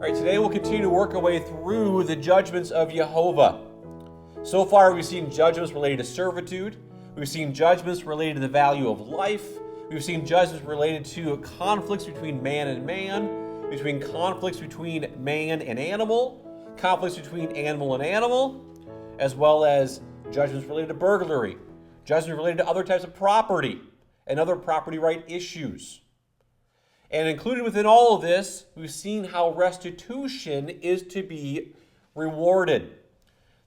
All right, today we'll continue to work our way through the judgments of Yehovah. So far, we've seen judgments related to servitude. We've seen judgments related to the value of life. We've seen judgments related to conflicts between man and man, between conflicts between man and animal, conflicts between animal and animal, as well as judgments related to burglary, judgments related to other types of property and other property right issues. And included within all of this, we've seen how restitution is to be rewarded.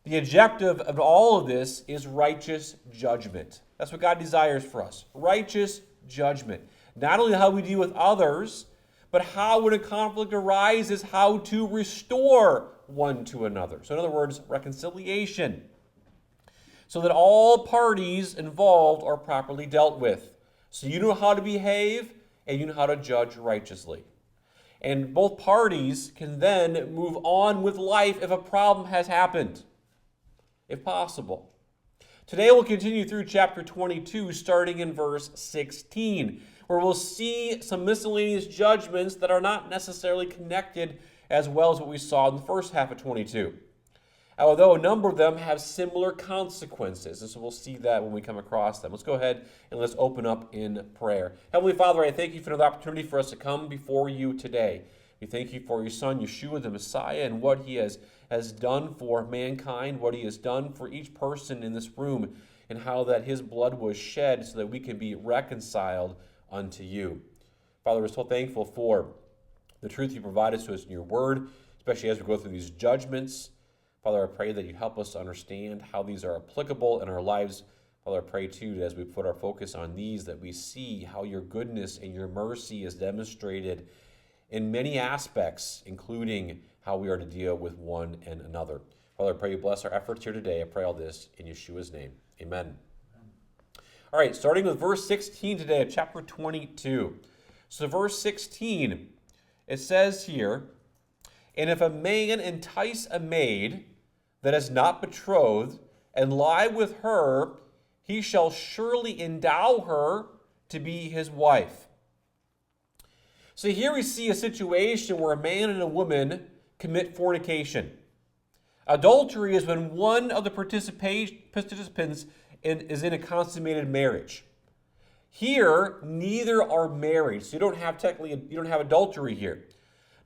The objective of all of this is righteous judgment. That's what God desires for us, righteous judgment. Not only how we deal with others, but how when a conflict arises, how to restore one to another. So in other words, reconciliation. So that all parties involved are properly dealt with. So you know how to behave, and you know how to judge righteously. And both parties can then move on with life if a problem has happened, if possible. Today we'll continue through chapter 22, starting in verse 16, where we'll see some miscellaneous judgments that are not necessarily connected as well as what we saw in the first half of 22. Although a number of them have similar consequences. And so we'll see that when we come across them. Let's go ahead and let's open up in prayer. Heavenly Father, I thank you for another opportunity for us to come before you today. We thank you for your Son, Yeshua, the Messiah, and what he has done for mankind, what he has done for each person in this room, and how that his blood was shed so that we can be reconciled unto you. Father, we're so thankful for the truth you provided to us in your word, especially as we go through these judgments. Father, I pray that you help us to understand how these are applicable in our lives. Father, I pray too that as we put our focus on these, that we see how your goodness and your mercy is demonstrated in many aspects, including how we are to deal with one and another. Father, I pray you bless our efforts here today. I pray all this in Yeshua's name. Amen. All right, starting with verse 16 today of chapter 22. So verse 16, it says here, "And if a man entice a maid that is not betrothed, and lie with her, he shall surely endow her to be his wife." So here we see a situation where a man and a woman commit fornication. Adultery is when one of the participants is in a consummated marriage. Here, neither are married, so you don't have adultery here.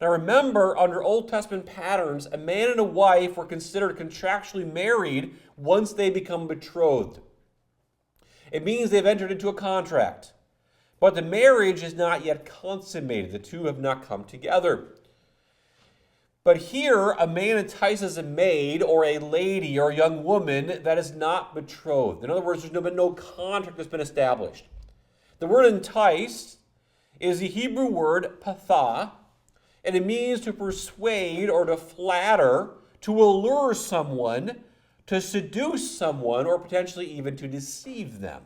Now remember, under Old Testament patterns, a man and a wife were considered contractually married once they become betrothed. It means they've entered into a contract. But the marriage is not yet consummated. The two have not come together. But here, a man entices a maid or a lady or a young woman that is not betrothed. In other words, there's been no contract that's been established. The word entice is the Hebrew word patha, and it means to persuade or to flatter, to allure someone, to seduce someone, or potentially even to deceive them.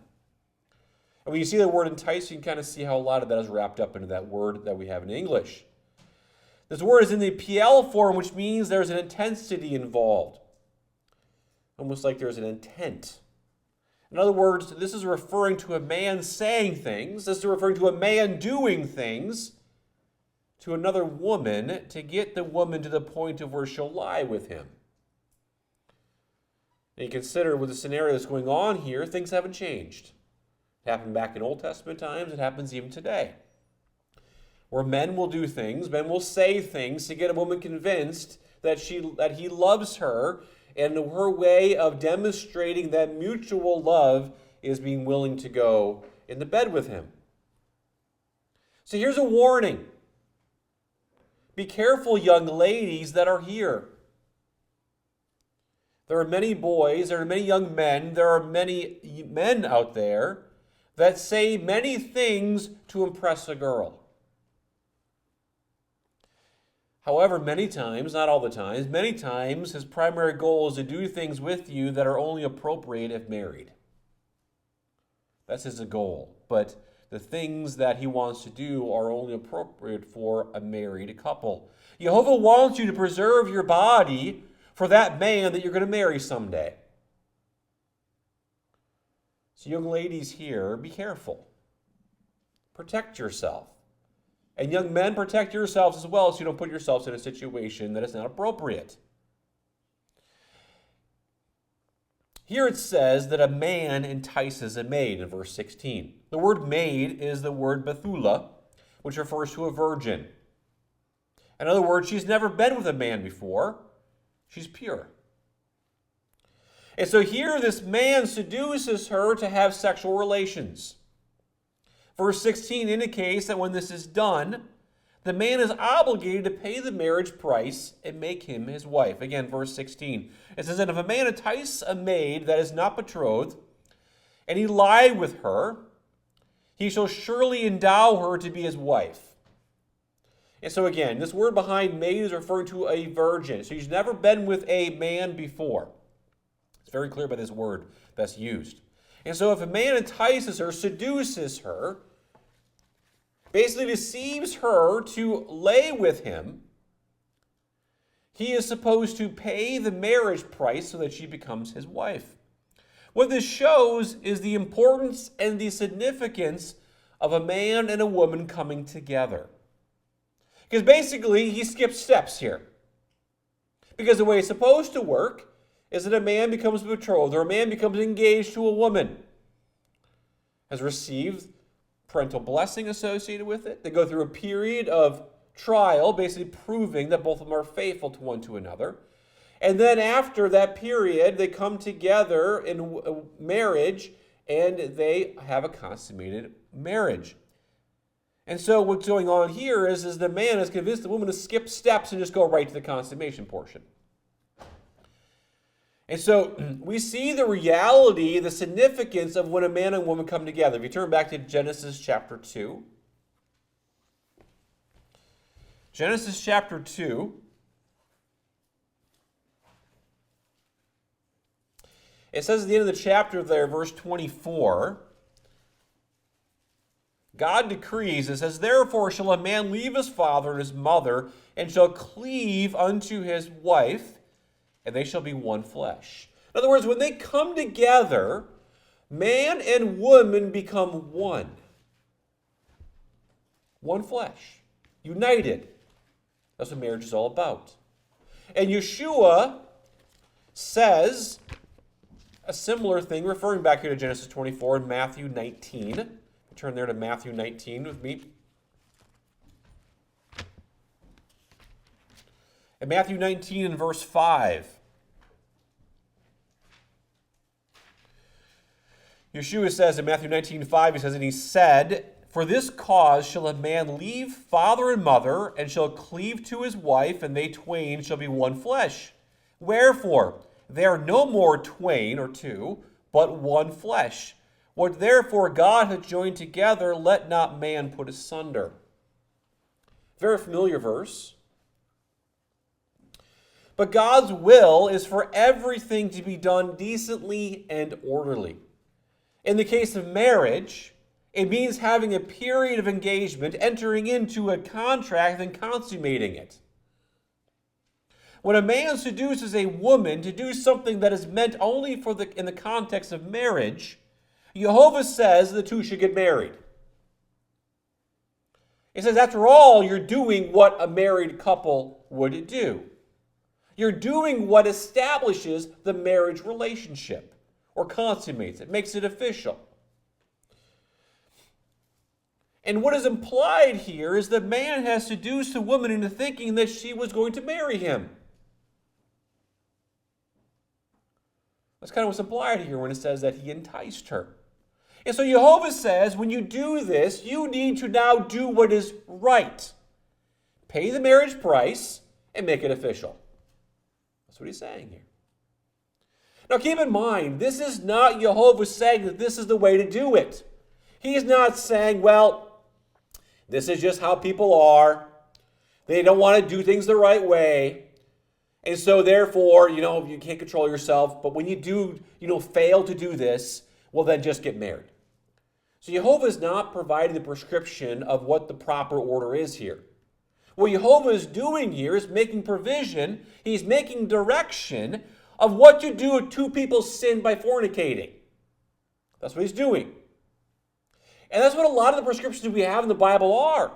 And when you see the word entice, you can kind of see how a lot of that is wrapped up into that word that we have in English. This word is in the PL form, which means there's an intensity involved. Almost like there's an intent. In other words, this is referring to a man saying things. This is referring to a man doing things to another woman to get the woman to the point of where she'll lie with him. And you consider with the scenario that's going on here, things haven't changed. It happened back in Old Testament times. It happens even today. Where men will do things, men will say things to get a woman convinced that he loves her, and her way of demonstrating that mutual love is being willing to go in the bed with him. So here's a warning. Be careful, young ladies that are here. There are many boys, there are many young men, there are many men out there that say many things to impress a girl. However, many times, not all the times, many times his primary goal is to do things with you that are only appropriate if married. That's his goal. But the things that he wants to do are only appropriate for a married couple. Yehovah wants you to preserve your body for that man that you're going to marry someday. So young ladies here, be careful. Protect yourself. And young men, protect yourselves as well so you don't put yourselves in a situation that is not appropriate. Here it says that a man entices a maid in verse 16. The word maid is the word Bethula, which refers to a virgin. In other words, she's never been with a man before. She's pure. And so here this man seduces her to have sexual relations. Verse 16 indicates that when this is done, the man is obligated to pay the marriage price and make him his wife. Again, verse 16. It says that if a man entice a maid that is not betrothed, and he lie with her, he shall surely endow her to be his wife. And so again, this word behind maid is referring to a virgin. So she's never been with a man before. It's very clear by this word that's used. And so if a man entices her, seduces her, basically deceives her to lay with him, he is supposed to pay the marriage price so that she becomes his wife. What this shows is the importance and the significance of a man and a woman coming together. Because basically, he skips steps here. Because the way it's supposed to work is that a man becomes betrothed or a man becomes engaged to a woman, has received parental blessing associated with it. They go through a period of trial, basically proving that both of them are faithful to one to another. And then after that period, they come together in marriage and they have a consummated marriage. And so what's going on here is the man has convinced the woman to skip steps and just go right to the consummation portion. And so we see the reality, the significance of when a man and woman come together. If you turn back to Genesis chapter 2. Genesis chapter 2. It says at the end of the chapter there, verse 24, God decrees, it says, therefore shall a man leave his father and his mother, and shall cleave unto his wife, and they shall be one flesh. In other words, when they come together, man and woman become one. One flesh. United. That's what marriage is all about. And Yeshua says a similar thing, referring back here to Genesis 24 and Matthew 19. Turn there to Matthew 19 with me. In Matthew 19 and verse 5, Yeshua says in Matthew 19:5, he says, and he said, for this cause shall a man leave father and mother, and shall cleave to his wife, and they twain shall be one flesh. Wherefore, they are no more twain or two, but one flesh. What therefore God hath joined together, let not man put asunder. Very familiar verse. But God's will is for everything to be done decently and orderly. In the case of marriage, it means having a period of engagement, entering into a contract, and consummating it. When a man seduces a woman to do something that is meant only in the context of marriage, Yehovah says the two should get married. He says, after all, you're doing what a married couple would do. You're doing what establishes the marriage relationship or consummates it, makes it official. And what is implied here is the man has seduced the woman into thinking that she was going to marry him. That's kind of what's implied here when it says that he enticed her. And so Yehovah says, when you do this, you need to now do what is right. Pay the marriage price and make it official. That's what he's saying here. Now keep in mind, this is not Yehovah saying that this is the way to do it. He's not saying, well, this is just how people are. They don't want to do things the right way. And so therefore, you can't control yourself. But when you do, fail to do this, well, then just get married. So Yehovah is not providing the prescription of what the proper order is here. What Yehovah is doing here is making provision. He's making direction of what to do if two people sin by fornicating. That's what he's doing. And that's what a lot of the prescriptions we have in the Bible are.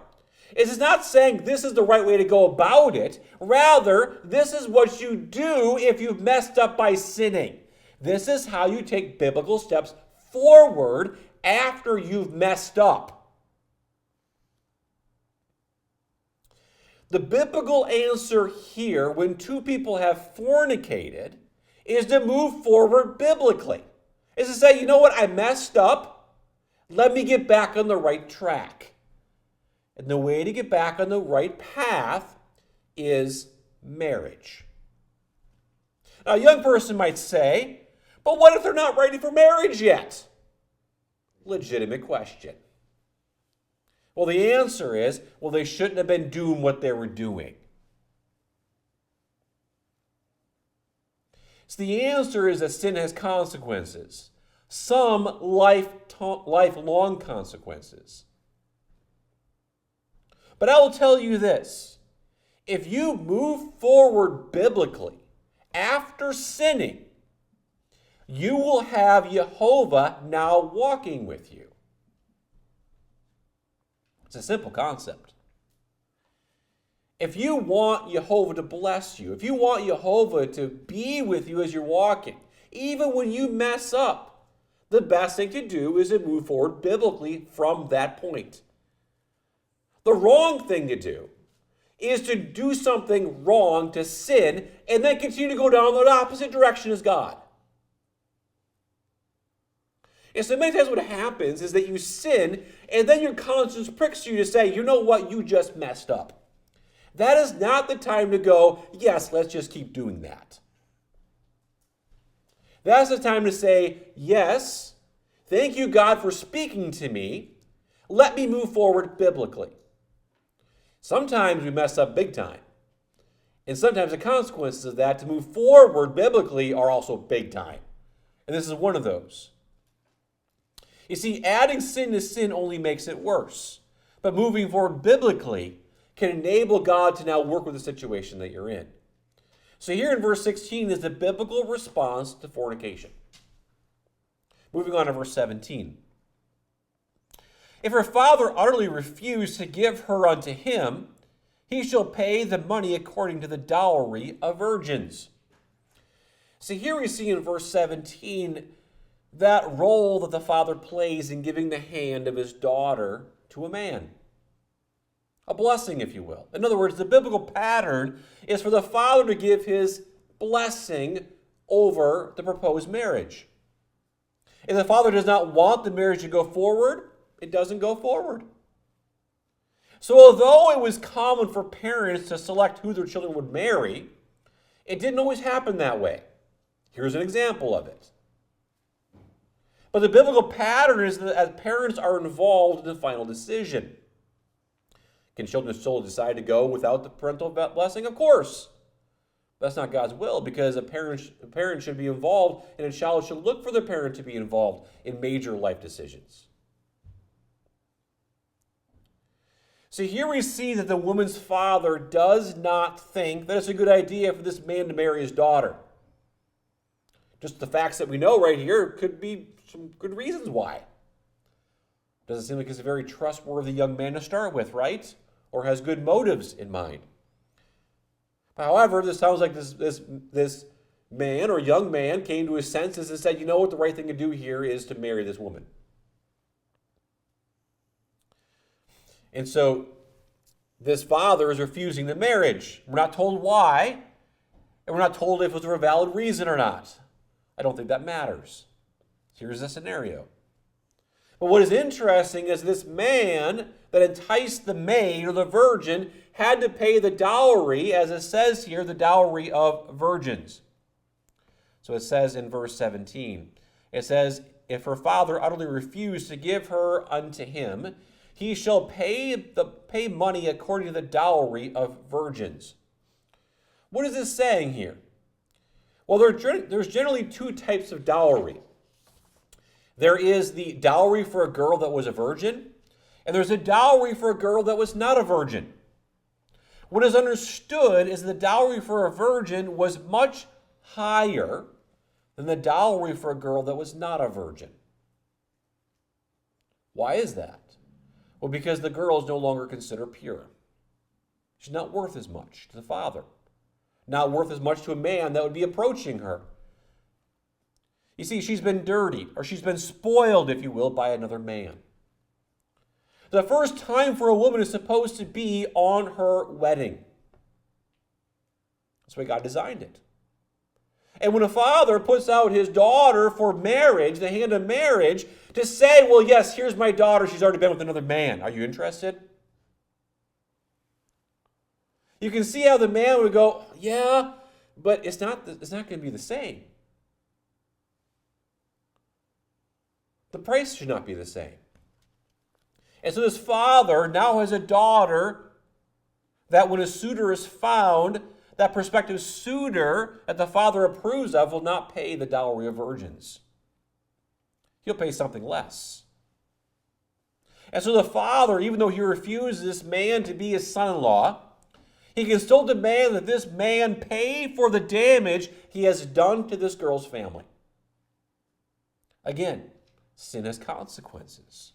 It is not saying this is the right way to go about it. Rather, this is what you do if you've messed up by sinning. This is how you take biblical steps forward after you've messed up. The biblical answer here, when two people have fornicated, is to move forward biblically. Is to say, you know what, I messed up. Let me get back on the right track. And the way to get back on the right path is marriage. Now, a young person might say, but what if they're not ready for marriage yet? Legitimate question. Well, the answer is, well, they shouldn't have been doing what they were doing. So the answer is that sin has consequences. Some lifelong consequences. But I will tell you this. If you move forward biblically after sinning, you will have Yehovah now walking with you. It's a simple concept. If you want Yehovah to bless you, if you want Yehovah to be with you as you're walking, even when you mess up, the best thing to do is to move forward biblically from that point. The wrong thing to do is to do something wrong, to sin, and then continue to go down the opposite direction as God. And so many times what happens is that you sin, and then your conscience pricks you to say, you know what, you just messed up. That is not the time to go, yes, let's just keep doing that. That's the time to say, yes, thank you, God, for speaking to me. Let me move forward biblically. Sometimes we mess up big time. And sometimes the consequences of that to move forward biblically are also big time. And this is one of those. You see, adding sin to sin only makes it worse. But moving forward biblically can enable God to now work with the situation that you're in. So here in verse 16 is the biblical response to fornication. Moving on to verse 17. If her father utterly refuse to give her unto him, he shall pay the money according to the dowry of virgins. So here we see in verse 17 that role that the father plays in giving the hand of his daughter to a man. A blessing, if you will. In other words, the biblical pattern is for the father to give his blessing over the proposed marriage. If the father does not want the marriage to go forward, it doesn't go forward. So although it was common for parents to select who their children would marry, it didn't always happen that way. Here's an example of it. But the biblical pattern is that as parents are involved in the final decision. Can children still decide to go without the parental blessing? Of course. That's not God's will, because a parent should be involved, and a child should look for their parent to be involved in major life decisions. So here we see that the woman's father does not think that it's a good idea for this man to marry his daughter. Just the facts that we know right here could be some good reasons why. Doesn't seem like he's a very trustworthy young man to start with, right? Or has good motives in mind. However, this sounds like this man or young man came to his senses and said, you know what, the right thing to do here is to marry this woman. And so this father is refusing the marriage. We're not told why, and we're not told if it was for a valid reason or not. I don't think that matters. Here's the scenario. But what is interesting is this man that enticed the maid or the virgin had to pay the dowry, as it says here, the dowry of virgins. So it says in verse 17, it says, if her father utterly refused to give her unto him, he shall pay money according to the dowry of virgins. What is this saying here? Well, there's generally two types of dowry. There is the dowry for a girl that was a virgin, and there's a dowry for a girl that was not a virgin. What is understood is the dowry for a virgin was much higher than the dowry for a girl that was not a virgin. Why is that? Well, because the girl is no longer considered pure. She's not worth as much to the father. Not worth as much to a man that would be approaching her. You see, she's been dirtied, or she's been spoiled, if you will, by another man. The first time for a woman is supposed to be on her wedding. That's the way God designed it. And when a father puts out his daughter for marriage, the hand of marriage, to say, well, yes, here's my daughter, she's already been with another man. Are you interested? You can see how the man would go, yeah, but it's not going to be the same. The price should not be the same. And so this father now has a daughter that when a suitor is found, that prospective suitor that the father approves of will not pay the dowry of virgins. He'll pay something less. And so the father, even though he refuses this man to be his son-in-law, he can still demand that this man pay for the damage he has done to this girl's family. Again, sin has consequences.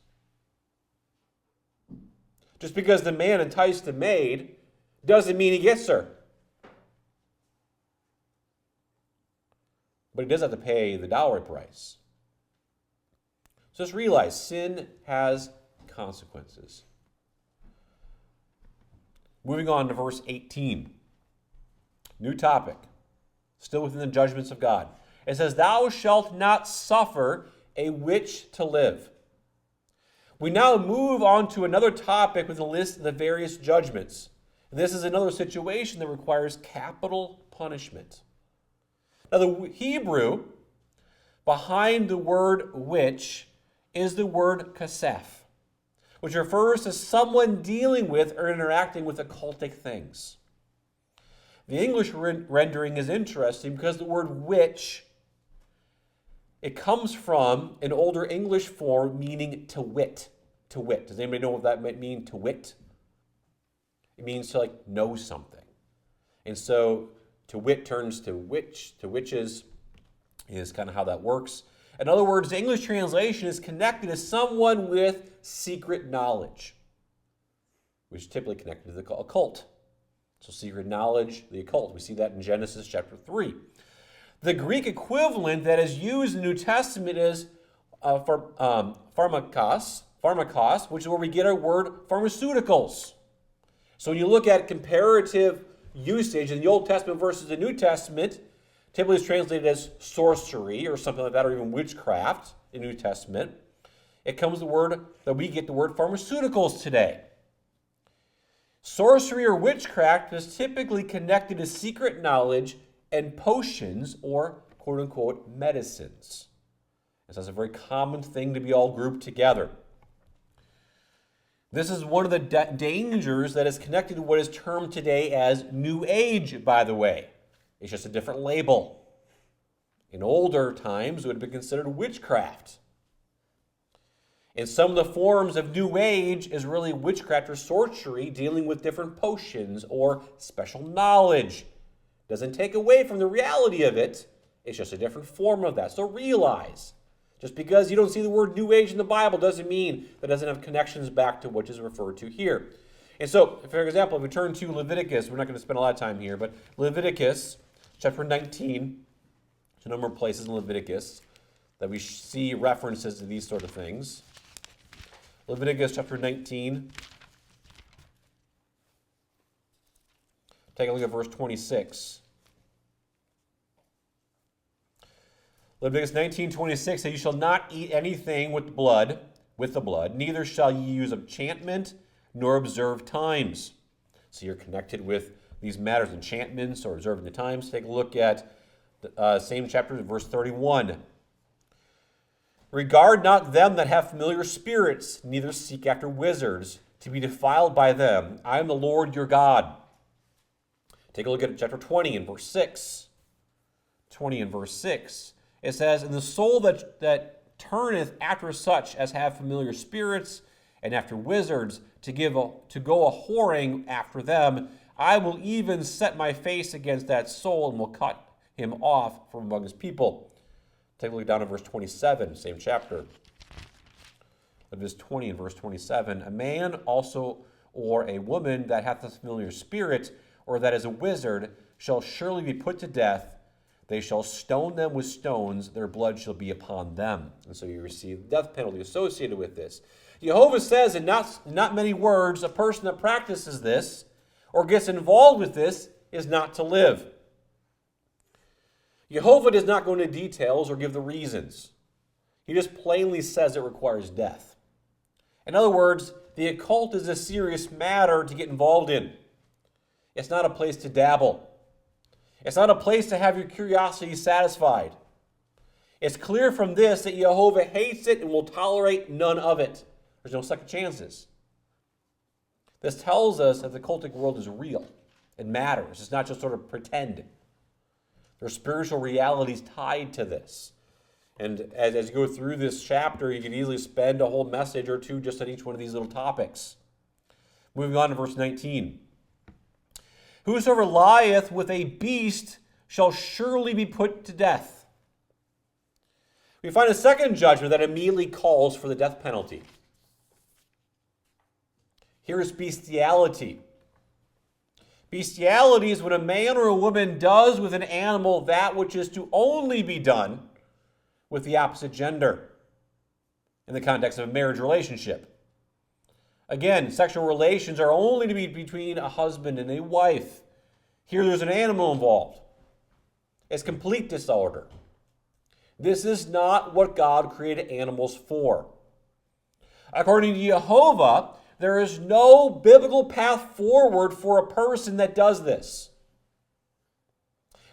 Just because the man enticed the maid doesn't mean he gets her. But he does have to pay the dowry price. So just realize sin has consequences. Moving on to verse 18. New topic. Still within the judgments of God. It says, "Thou shalt not suffer a witch to live." We now move on to another topic with a list of the various judgments. This is another situation that requires capital punishment. Now, the Hebrew behind the word witch is the word kasef, which refers to someone dealing with or interacting with occultic things. The English rendering is interesting because the word witch, it comes from an older English form meaning to wit. To wit. Does anybody know what that might mean, to wit? It means to know something. And so to wit turns to witch, to witches is kind of how that works. In other words, the English translation is connected to someone with secret knowledge, which is typically connected to the occult. So secret knowledge, the occult. We see that in Genesis chapter 3. The Greek equivalent that is used in the New Testament is pharmakos, which is where we get our word pharmaceuticals. So when you look at comparative usage in the Old Testament versus the New Testament, typically it's translated as sorcery or something like that, or even witchcraft in the New Testament. It comes the word that we get the word pharmaceuticals today. Sorcery or witchcraft is typically connected to secret knowledge and potions or quote-unquote medicines. This is a very common thing to be all grouped together. This is one of the dangers that is connected to what is termed today as New Age, by the way. It's just a different label. In older times, it would have been considered witchcraft. And some of the forms of New Age is really witchcraft or sorcery, dealing with different potions or special knowledge. Doesn't take away from the reality of it. It's just a different form of that. So realize, just because you don't see the word New Age in the Bible doesn't mean that it doesn't have connections back to what is referred to here. And so, for example, if we turn to Leviticus, we're not going to spend a lot of time here, but Leviticus chapter 19, there's a number of places in Leviticus that we see references to these sort of things. Leviticus chapter 19. Take a look at verse 26. Leviticus 19:26 says, "You shall not eat anything with the blood, neither shall ye use enchantment, nor observe times." So you're connected with these matters, enchantments or observing the times. Take a look at the same chapter, verse 31. "Regard not them that have familiar spirits, neither seek after wizards, to be defiled by them. I am the Lord your God." Take a look at chapter 20 and verse 6. 20 and verse 6. It says, "And the soul that turneth after such as have familiar spirits, and after wizards, to go a whoring after them, I will even set my face against that soul, and will cut him off from among his people." Take a look down at verse 27, same chapter. Leviticus 20 and verse 27, a man also or a woman that hath a familiar spirit, or that is a wizard, shall surely be put to death. They shall stone them with stones, their blood shall be upon them. And so you receive the death penalty associated with this. Yehovah says in not many words, a person that practices this or gets involved with this is not to live. Yehovah does not go into details or give the reasons. He just plainly says it requires death. In other words, the occult is a serious matter to get involved in. It's not a place to dabble. It's not a place to have your curiosity satisfied. It's clear from this that Yehovah hates it and will tolerate none of it. There's no second chances. This tells us that the cultic world is real. It matters. It's not just sort of pretend. There are spiritual realities tied to this. And as you go through this chapter, you can easily spend a whole message or two just on each one of these little topics. Moving on to verse 19. Whosoever lieth with a beast shall surely be put to death. We find a second judgment that immediately calls for the death penalty. Here is bestiality. Bestiality is when a man or a woman does with an animal that which is to only be done with the opposite gender in the context of a marriage relationship. Again, sexual relations are only to be between a husband and a wife. Here there's an animal involved. It's complete disorder. This is not what God created animals for. According to Yehovah, there is no biblical path forward for a person that does this.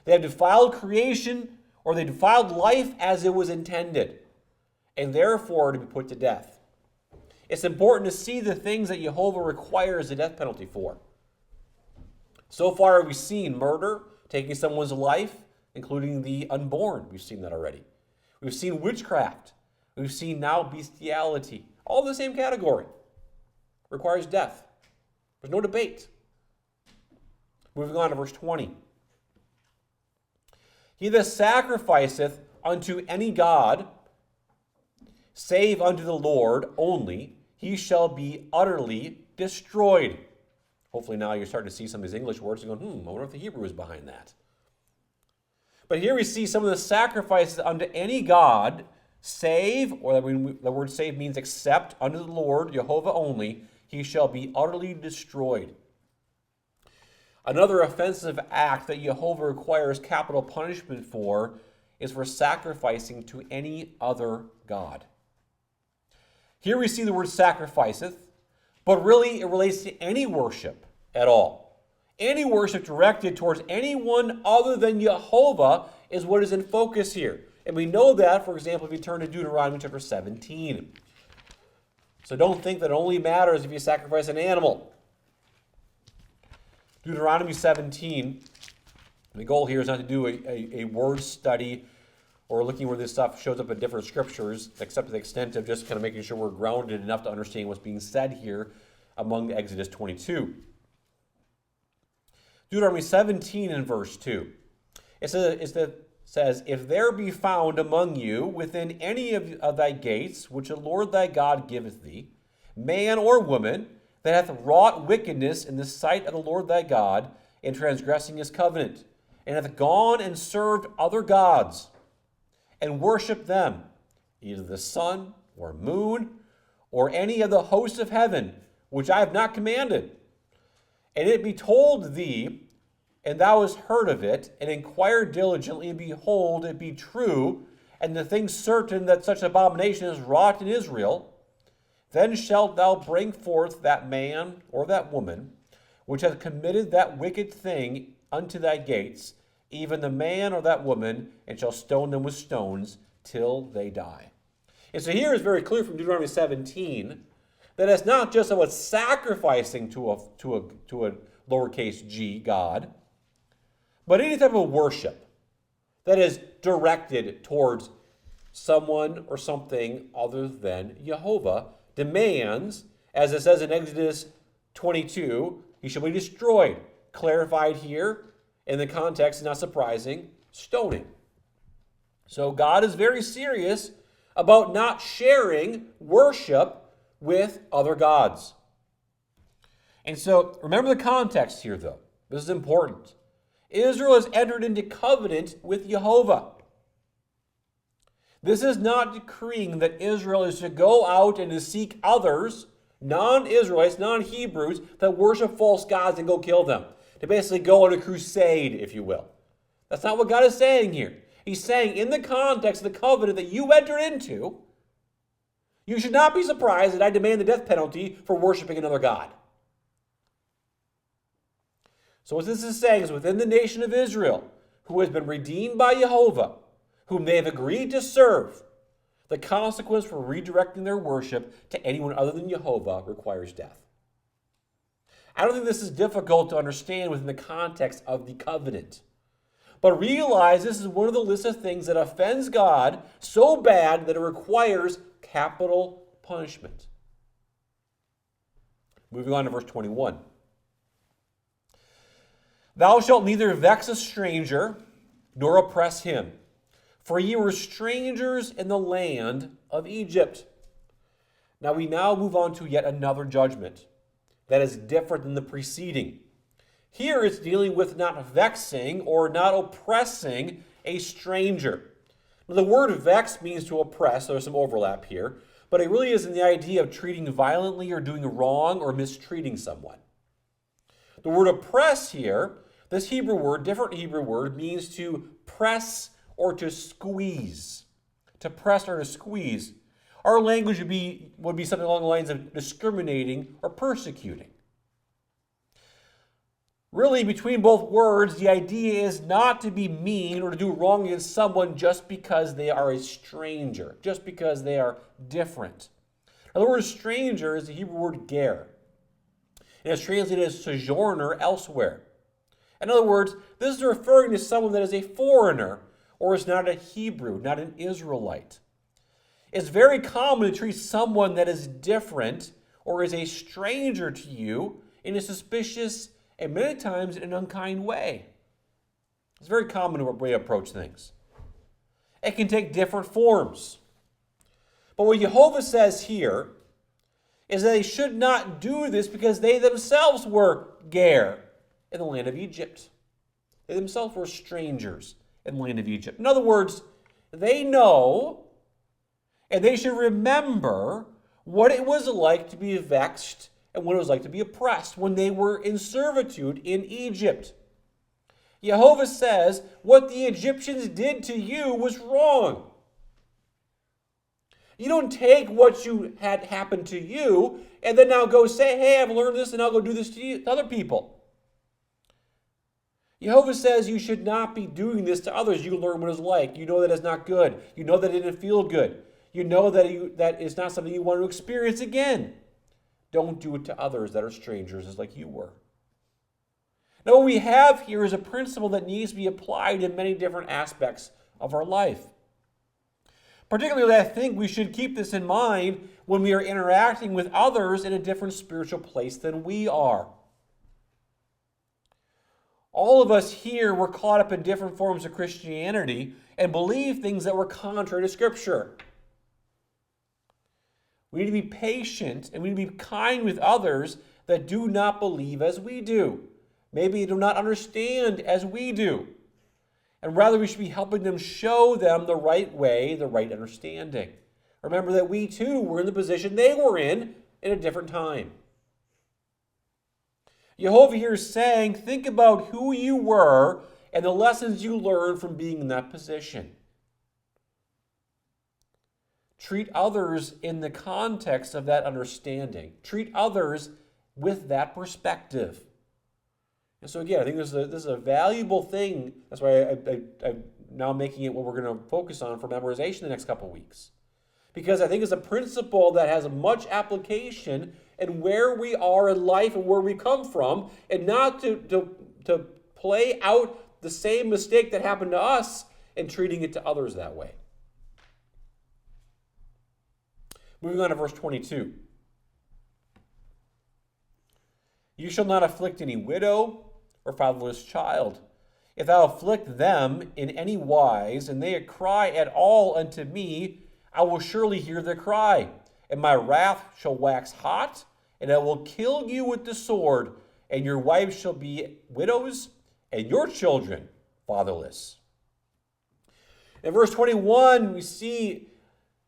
They have defiled creation, or they defiled life as it was intended, and therefore to be put to death. It's important to see the things that Yehovah requires the death penalty for. So far, we've seen murder, taking someone's life, including the unborn. We've seen that already. We've seen witchcraft. We've seen now bestiality. All in the same category. Requires death. There's no debate. Moving on to verse 20. He that sacrificeth unto any god, save unto the Lord only, he shall be utterly destroyed. Hopefully now you're starting to see some of these English words and going, I wonder if the Hebrew is behind that. But here we see some of the sacrifices unto any god, save, or the word save means except, unto the Lord, Yehovah only, he shall be utterly destroyed. Another offensive act that Yehovah requires capital punishment for is for sacrificing to any other god. Here we see the word sacrificeth, but really it relates to any worship at all. Any worship directed towards anyone other than Yehovah is what is in focus here. And we know that, for example, if you turn to Deuteronomy chapter 17. So don't think that it only matters if you sacrifice an animal. Deuteronomy 17, the goal here is not to do a word study or looking where this stuff shows up in different scriptures, except to the extent of just kind of making sure we're grounded enough to understand what's being said here among Exodus 22. Deuteronomy 17 and verse 2. It says, If there be found among you within any of thy gates, which the Lord thy God giveth thee, man or woman, that hath wrought wickedness in the sight of the Lord thy God, in transgressing his covenant, and hath gone and served other gods, and worship them, either the sun or moon, or any of the hosts of heaven, which I have not commanded. And it be told thee, and thou hast heard of it, and inquired diligently, and behold, it be true, and the thing certain that such abomination is wrought in Israel, then shalt thou bring forth that man or that woman, which hath committed that wicked thing unto thy gates, even the man or that woman, and shall stone them with stones till they die. And so here is very clear from Deuteronomy 17 that it's not just about sacrificing to a lowercase g God, but any type of worship that is directed towards someone or something other than Yehovah demands, as it says in Exodus 22, he shall be destroyed. Clarified here in the context, not surprising, stoning. So God is very serious about not sharing worship with other gods. And so remember the context here, though. This is important. Israel has entered into covenant with Yehovah. This is not decreeing that Israel is to go out and to seek others, non-Israelites, non-Hebrews, that worship false gods and go kill them. To basically go on a crusade, if you will. That's not what God is saying here. He's saying in the context of the covenant that you entered into, you should not be surprised that I demand the death penalty for worshiping another god. So what this is saying is within the nation of Israel, who has been redeemed by Yehovah, whom they have agreed to serve, the consequence for redirecting their worship to anyone other than Yehovah requires death. I don't think this is difficult to understand within the context of the covenant. But realize this is one of the lists of things that offends God so bad that it requires capital punishment. Moving on to verse 21. Thou shalt neither vex a stranger, nor oppress him, for ye were strangers in the land of Egypt. Now we move on to yet another judgment that is different than the preceding. Here it's dealing with not vexing or not oppressing a stranger. Now, the word vex means to oppress. There's some overlap here. But it really is in the idea of treating violently or doing wrong or mistreating someone. The word oppress here, this Hebrew word, different Hebrew word, means to press or to squeeze. To press or to squeeze. Our language would be something along the lines of discriminating or persecuting. Really, between both words, the idea is not to be mean or to do wrong against someone just because they are a stranger, just because they are different. Now, the word stranger is the Hebrew word ger, and it's translated as sojourner elsewhere. In other words, this is referring to someone that is a foreigner or is not a Hebrew, not an Israelite. It's very common to treat someone that is different or is a stranger to you in a suspicious and many times in an unkind way. It's very common way to approach things. It can take different forms. But what Yehovah says here is that they should not do this because they themselves were ger in the land of Egypt. They themselves were strangers in the land of Egypt. In other words, they know and they should remember what it was like to be vexed and what it was like to be oppressed when they were in servitude in Egypt. Yehovah says what the Egyptians did to you was wrong. You don't take what you had happen to you and then now go say, hey, I've learned this and I'll go do this to other people. Yehovah says you should not be doing this to others. You learn what it's like. You know that it's not good. You know that it didn't feel good. You know that it's not something you want to experience again. Don't do it to others that are strangers as like you were. Now what we have here is a principle that needs to be applied in many different aspects of our life. Particularly, I think we should keep this in mind when we are interacting with others in a different spiritual place than we are. All of us here were caught up in different forms of Christianity and believe things that were contrary to Scripture. We need to be patient and we need to be kind with others that do not believe as we do. Maybe do not understand as we do. And rather we should be helping them show them the right way, the right understanding. Remember that we too were in the position they were in a different time. Yehovah here is saying, think about who you were and the lessons you learned from being in that position. Treat others in the context of that understanding. Treat others with that perspective. And so again, I think this is a valuable thing. That's why I'm now making it what we're going to focus on for memorization the next couple of weeks. Because I think it's a principle that has much application in where we are in life and where we come from, and not to play out the same mistake that happened to us and treating it to others that way. Moving on to verse 22. You shall not afflict any widow or fatherless child. If thou afflict them in any wise, and they cry at all unto me, I will surely hear their cry, and my wrath shall wax hot, and I will kill you with the sword, and your wives shall be widows, and your children fatherless. In verse 21, we see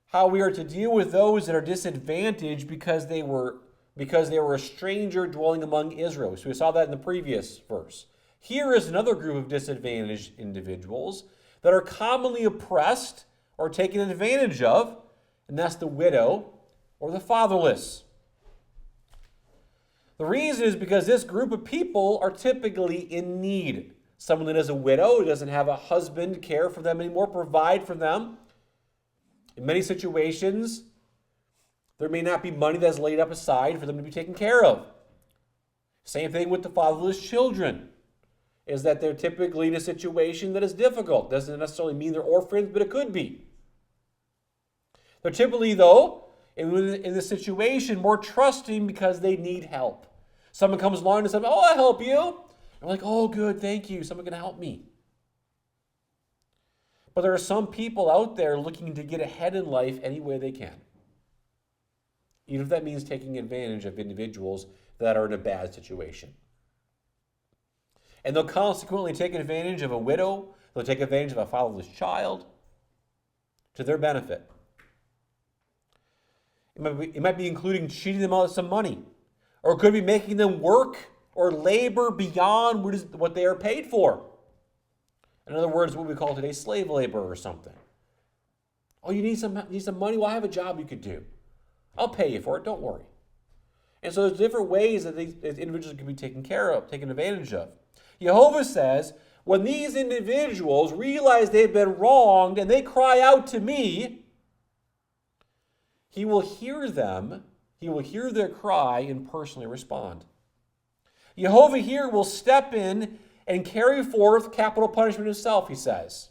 how we are to deal with those that are disadvantaged because they were a stranger dwelling among Israel. So we saw that in the previous verse. Here is another group of disadvantaged individuals that are commonly oppressed or taken advantage of, and that's the widow or the fatherless. The reason is because this group of people are typically in need. Someone that is a widow, who doesn't have a husband to care for them anymore, provide for them. In many situations, there may not be money that's laid up aside for them to be taken care of. Same thing with the fatherless children, is that they're typically in a situation that is difficult. Doesn't necessarily mean they're orphans, but it could be. They're typically, though, in this situation, more trusting because they need help. Someone comes along and says, "Oh, I'll help you." And we're like, "Oh, good, thank you. Someone can help me." But there are some people out there looking to get ahead in life any way they can, even if that means taking advantage of individuals that are in a bad situation. And they'll consequently take advantage of a widow. They'll take advantage of a fatherless child to their benefit. It might be including cheating them out of some money, or it could be making them work or labor beyond what they are paid for. In other words, what we call today slave labor or something. "Oh, you need some money? Well, I have a job you could do. I'll pay you for it, don't worry." And so there's different ways that these individuals can be taken care of, taken advantage of. Yehovah says, when these individuals realize they've been wronged and they cry out to me, he will hear them, he will hear their cry and personally respond. Yehovah here will step in and carry forth capital punishment himself, he says.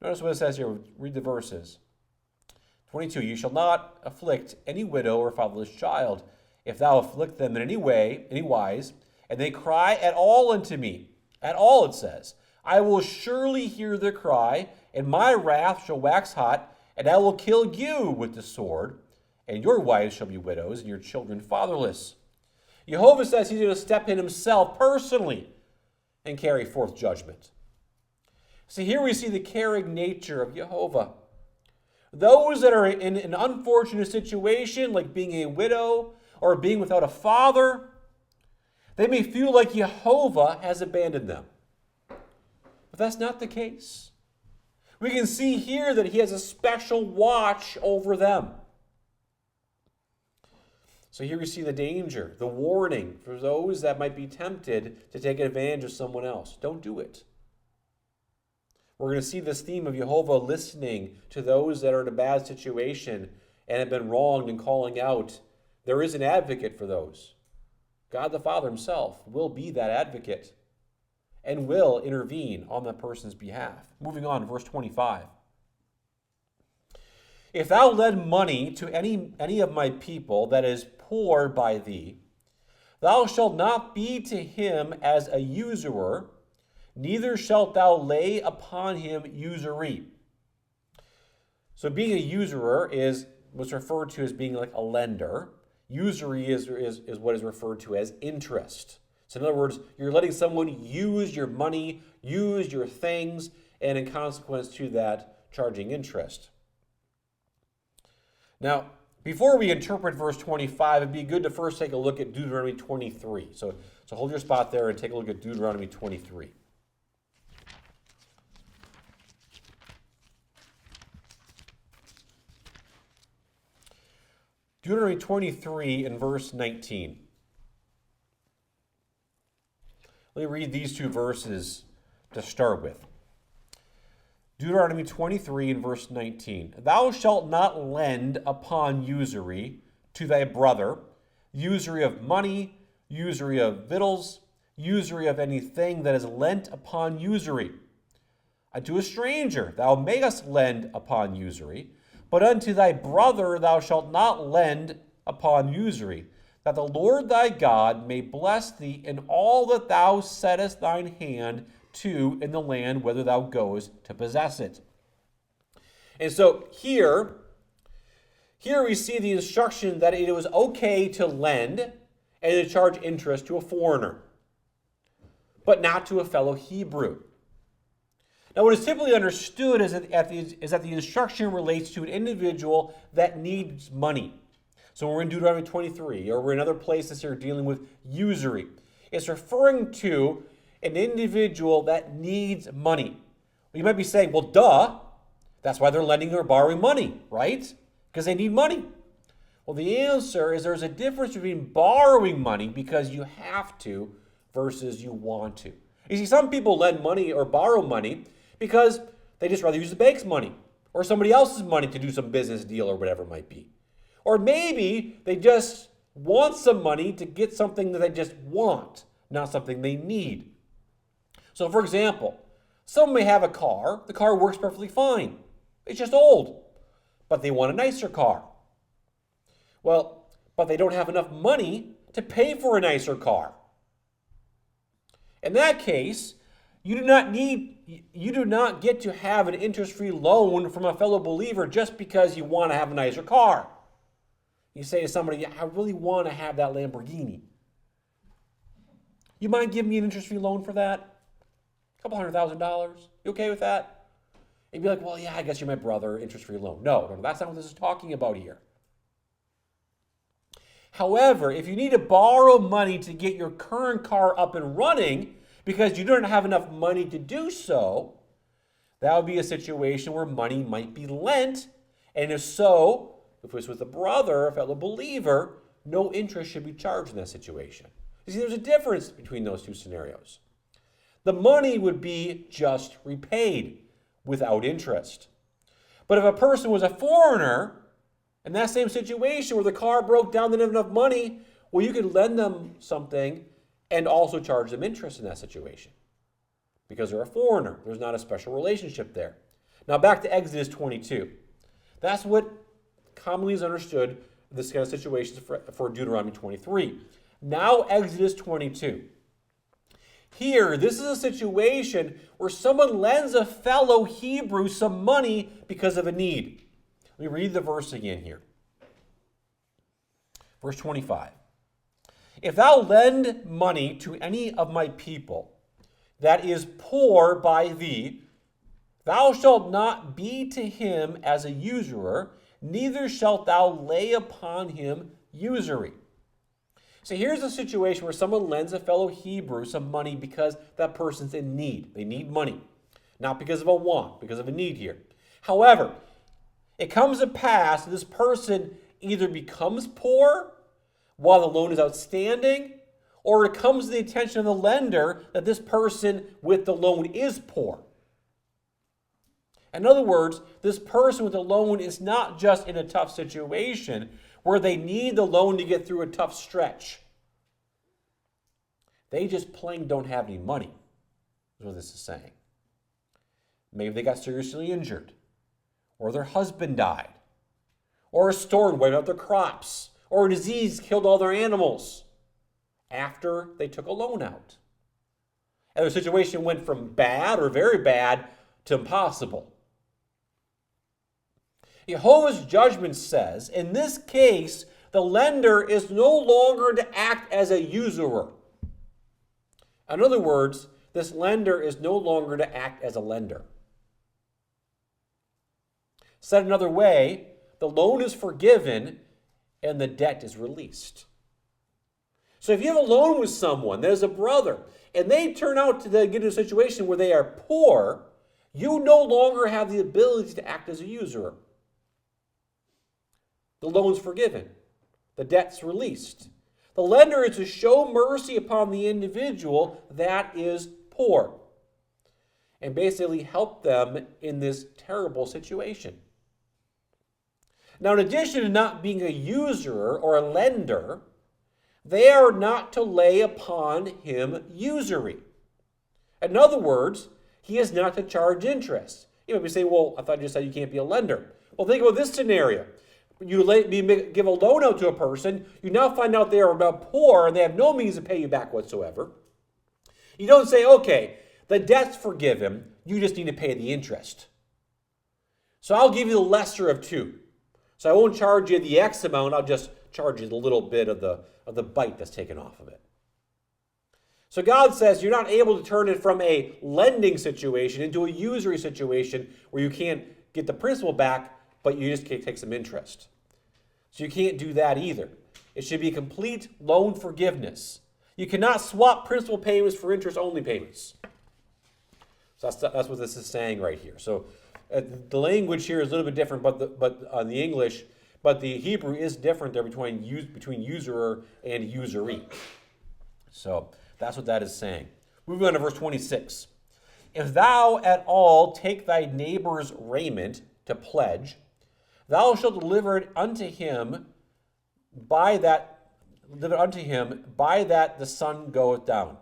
Notice what it says here. Read the verses. 22, "You shall not afflict any widow or fatherless child. If thou afflict them in any wise, and they cry at all unto me," at all it says, "I will surely hear their cry, and my wrath shall wax hot, and I will kill you with the sword, and your wives shall be widows, and your children fatherless." Yehovah says he's going to step in himself personally and carry forth judgment. See, here we see the caring nature of Yehovah. Those that are in an unfortunate situation, like being a widow or being without a father, they may feel like Yehovah has abandoned them. But that's not the case. We can see here that he has a special watch over them. So here we see the danger, the warning for those that might be tempted to take advantage of someone else. Don't do it. We're going to see this theme of Yehovah listening to those that are in a bad situation and have been wronged and calling out. There is an advocate for those. God the Father himself will be that advocate and will intervene on that person's behalf. Moving on to verse 25. "If thou lend money to any of my people that is poor by thee, thou shalt not be to him as a usurer, neither shalt thou lay upon him usury." So being a usurer is what's referred to as being like a lender. Usury is what is referred to as interest. So in other words, you're letting someone use your money, use your things, and in consequence to that, charging interest. Now, before we interpret verse 25, it'd be good to first take a look at Deuteronomy 23. So hold your spot there and take a look at Deuteronomy 23. Deuteronomy 23 and verse 19. Let me read these two verses to start with. Deuteronomy 23 and verse 19. "Thou shalt not lend upon usury to thy brother, usury of money, usury of victuals, usury of anything that is lent upon usury. Unto a stranger thou mayest lend upon usury, but unto thy brother thou shalt not lend upon usury, that the Lord thy God may bless thee in all that thou settest thine hand to in the land whither thou goest to possess it." And so here, Here we see the instruction that it was okay to lend and to charge interest to a foreigner, but not to a fellow Hebrew. Now, what is typically understood is that the instruction relates to an individual that needs money. So when we're in Deuteronomy 23, or we're in other places here dealing with usury, it's referring to an individual that needs money. You might be saying, well, duh, that's why they're lending or borrowing money, right? Because they need money. Well, the answer is there's a difference between borrowing money because you have to versus you want to. You see, some people lend money or borrow money because they just rather use the bank's money or somebody else's money to do some business deal or whatever it might be. Or maybe they just want some money to get something that they just want, not something they need. So, for example, someone may have a car. The car works perfectly fine. It's just old, but they want a nicer car. Well, but they don't have enough money to pay for a nicer car. In that case, you do not get to have an interest-free loan from a fellow believer just because you want to have a nicer car. You say to somebody, I really want to have that Lamborghini. You mind giving me an interest-free loan for that? A couple $100,000? You okay with that? And you'd be like, well, yeah, I guess you're my brother, interest-free loan. No, that's not what this is talking about here. However, if you need to borrow money to get your current car up and running because you don't have enough money to do so, that would be a situation where money might be lent. And if so, if it was with a brother, a fellow believer, no interest should be charged in that situation. You see, there's a difference between those two scenarios. The money would be just repaid without interest. But if a person was a foreigner, in that same situation where the car broke down, they didn't have enough money, well, you could lend them something and also charge them interest in that situation. Because they're a foreigner. There's not a special relationship there. Now back to Exodus 22. That's what commonly is understood this kind of situation for Deuteronomy 23. Now Exodus 22. Here, this is a situation where someone lends a fellow Hebrew some money because of a need. Let me read the verse again here. Verse 25. If thou lend money to any of my people that is poor by thee, thou shalt not be to him as a usurer, neither shalt thou lay upon him usury. So here's a situation where someone lends a fellow Hebrew some money because that person's in need. They need money. Not because of a want, because of a need here. However, it comes to pass that this person either becomes poor while the loan is outstanding, or it comes to the attention of the lender that this person with the loan is poor. In other words, this person with the loan is not just in a tough situation where they need the loan to get through a tough stretch. They just plain don't have any money, is what this is saying. Maybe they got seriously injured, or their husband died, or a storm wiped out their crops, or a disease killed all their animals after they took a loan out. And their situation went from bad or very bad to impossible. Yehovah's judgment says, in this case, the lender is no longer to act as a usurer. In other words, this lender is no longer to act as a lender. Said another way, the loan is forgiven and the debt is released. So if you have a loan with someone that is a brother, and they turn out to get in a situation where they are poor, you no longer have the ability to act as a usurer. The loan's forgiven. The debt's released. The lender is to show mercy upon the individual that is poor and basically help them in this terrible situation. Now, in addition to not being a usurer or a lender, they are not to lay upon him usury. In other words, he is not to charge interest. You might be saying, well, I thought you said you can't be a lender. Well, think about this scenario. You give a loan out to a person, you now find out they are about poor and they have no means to pay you back whatsoever. You don't say, okay, the debt's forgiven, you just need to pay the interest. So I'll give you the lesser of two. So I won't charge you the X amount, I'll just charge you the little bit of the bite that's taken off of it. So God says you're not able to turn it from a lending situation into a usury situation where you can't get the principal back, but you just can't take some interest. So you can't do that either. It should be complete loan forgiveness. You cannot swap principal payments for interest-only payments. So that's what this is saying right here. So the language here is a little bit different, but on the English, but the Hebrew is different there between usurer and usury. So that's what that is saying. Moving on to verse 26. If thou at all take thy neighbor's raiment to pledge, thou shalt deliver it unto him by that the sun goeth down.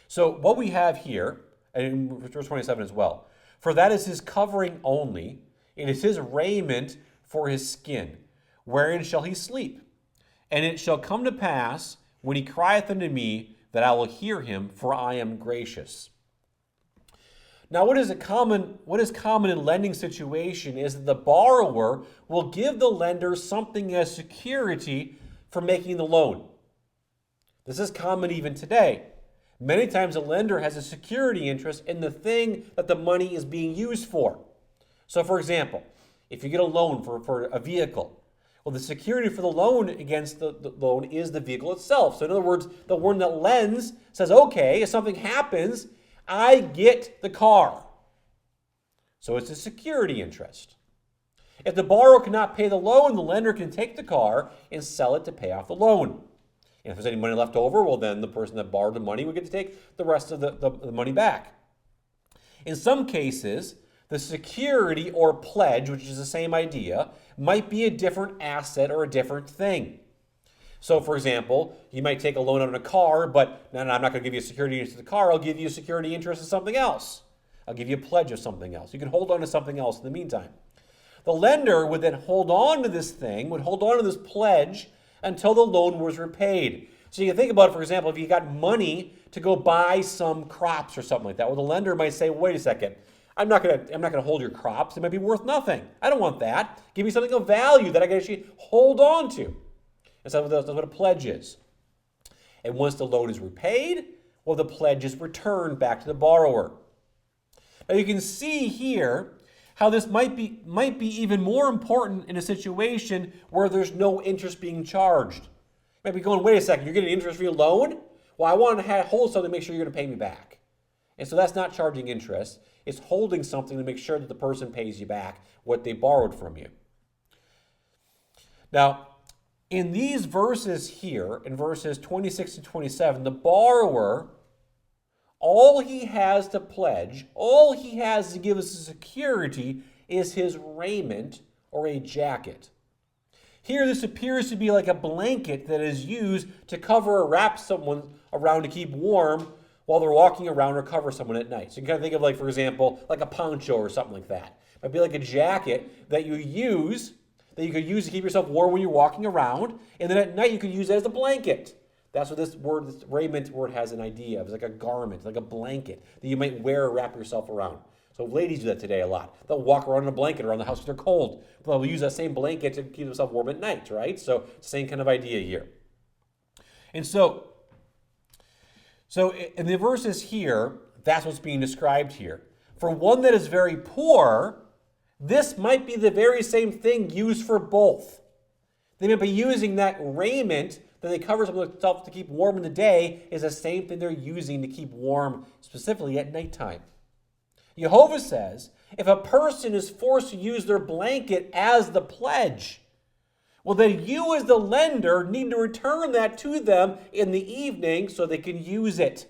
So what we have here, and in verse 27 as well, for that is his covering only, it is his raiment for his skin, wherein shall he sleep? And it shall come to pass, when he crieth unto me, that I will hear him, for I am gracious. Now, what is common in lending situation is that the borrower will give the lender something as security for making the loan. This is common even today. Many times a lender has a security interest in the thing that the money is being used for. So, for example, if you get a loan for a vehicle, well, the security for the loan against the loan is the vehicle itself. So in other words, the one that lends says, okay, if something happens, I get the car. So it's a security interest. If the borrower cannot pay the loan, the lender can take the car and sell it to pay off the loan. And if there's any money left over, well, then the person that borrowed the money would get to take the rest of the money back. In some cases, the security or pledge, which is the same idea, might be a different asset or a different thing. So, for example, you might take a loan on a car, but no, I'm not going to give you a security interest in the car. I'll give you a security interest in something else. I'll give you a pledge of something else. You can hold on to something else in the meantime. The lender would then hold on to this thing, would hold on to this pledge until the loan was repaid. So you can think about it, for example, if you got money to go buy some crops or something like that, well, the lender might say, wait a second, I'm not gonna hold your crops. It might be worth nothing. I don't want that. Give me something of value that I can actually hold on to. And so that's what a pledge is. And once the loan is repaid, well, the pledge is returned back to the borrower. Now you can see here how this might be even more important in a situation where there's no interest being charged. You might be going, wait a second, you're getting interest for your loan? Well, I want to hold something to make sure you're going to pay me back. And so that's not charging interest. It's holding something to make sure that the person pays you back what they borrowed from you. Now, in these verses here, in verses 26 to 27, the borrower, all he has to pledge, all he has to give us a security is his raiment or a jacket. Here, this appears to be like a blanket that is used to cover or wrap someone around to keep warm while they're walking around or cover someone at night. So you can kind of think of, like, for example, like a poncho or something like that. It might be like a jacket that you could use to keep yourself warm when you're walking around, and then at night you could use it as a blanket. That's what this raiment word has an idea of. It's like a garment, like a blanket that you might wear or wrap yourself around. So ladies do that today a lot. They'll walk around in a blanket around the house if they're cold. But they'll use that same blanket to keep themselves warm at night, right? So same kind of idea here. And so in the verses here, that's what's being described here. For one that is very poor, this might be the very same thing used for both. They might be using that raiment that they cover themselves to keep warm in the day is the same thing they're using to keep warm specifically at nighttime. Yehovah says, if a person is forced to use their blanket as the pledge, well, then you as the lender need to return that to them in the evening so they can use it